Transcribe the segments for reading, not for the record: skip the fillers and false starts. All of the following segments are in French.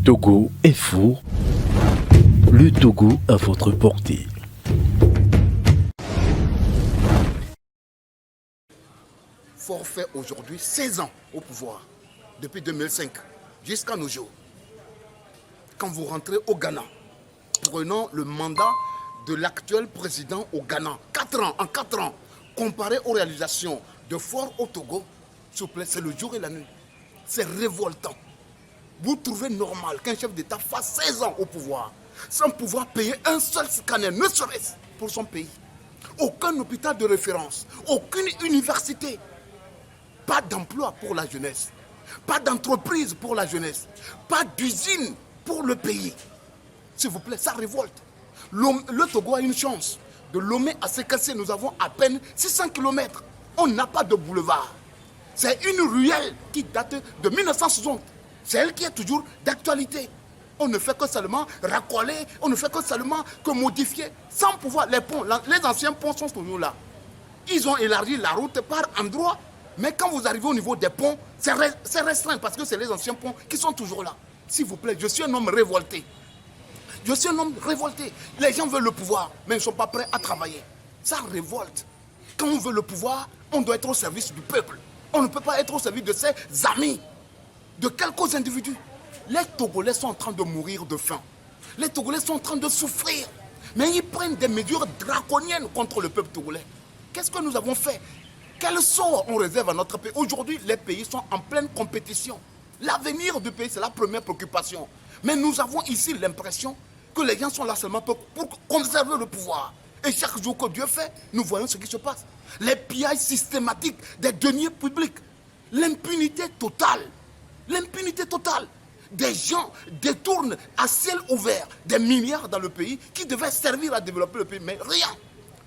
Togo est fou. Le Togo à votre portée. Faure fait aujourd'hui 16 ans au pouvoir, depuis 2005 jusqu'à nos jours. Quand vous rentrez au Ghana, prenons le mandat de l'actuel président au Ghana, 4 ans, en 4 ans, comparé aux réalisations de Faure au Togo, s'il vous plaît, c'est le jour et la nuit. C'est révoltant. Vous trouvez normal qu'un chef d'État fasse 16 ans au pouvoir sans pouvoir payer un seul scanner, ne serait-ce pour son pays. Aucun hôpital de référence, aucune université, pas d'emploi pour la jeunesse, pas d'entreprise pour la jeunesse, pas d'usine pour le pays. S'il vous plaît, ça révolte. Le Togo a une chance. De Lomé à Sékassé, nous avons à peine 600 km. On n'a pas de boulevard. C'est une ruelle qui date de 1960. C'est elle qui est toujours d'actualité. On ne fait que seulement racoler, on ne fait que seulement que modifier, sans pouvoir. Les ponts, les anciens ponts sont toujours là. Ils ont élargi la route par endroits, mais quand vous arrivez au niveau des ponts, c'est restreint parce que c'est les anciens ponts qui sont toujours là. S'il vous plaît, je suis un homme révolté. Je suis un homme révolté. Les gens veulent le pouvoir, mais ils ne sont pas prêts à travailler. Ça révolte. Quand on veut le pouvoir, on doit être au service du peuple. On ne peut pas être au service de ses amis, de quelques individus. Les Togolais sont en train de mourir de faim. Les Togolais sont en train de souffrir. Mais ils prennent des mesures draconiennes contre le peuple togolais. Qu'est-ce que nous avons fait? Quel sort on réserve à notre pays? Aujourd'hui, les pays sont en pleine compétition. L'avenir du pays, c'est la première préoccupation. Mais nous avons ici l'impression que les gens sont là seulement pour conserver le pouvoir. Et chaque jour que Dieu fait, nous voyons ce qui se passe. Les pillages systématiques des deniers publics. L'impunité totale. L'impunité totale. Des gens détournent à ciel ouvert des milliards dans le pays qui devaient servir à développer le pays, mais rien.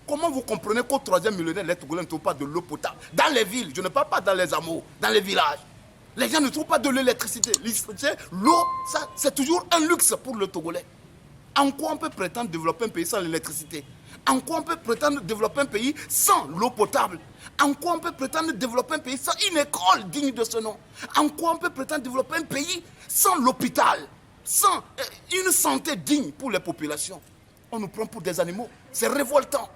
Comment vous comprenez qu'au 3e millénaire, les Togolais ne trouvent pas de l'eau potable? Dans les villes, je ne parle pas dans les hameaux, dans les villages. Les gens ne trouvent pas de l'électricité. L'eau, ça, c'est toujours un luxe pour le Togolais. En quoi on peut prétendre développer un pays sans l'électricité? En quoi on peut prétendre développer un pays sans l'eau potable? En quoi on peut prétendre développer un pays sans une école digne de ce nom? En quoi on peut prétendre développer un pays sans l'hôpital, sans une santé digne pour les populations? On nous prend pour des animaux. C'est révoltant.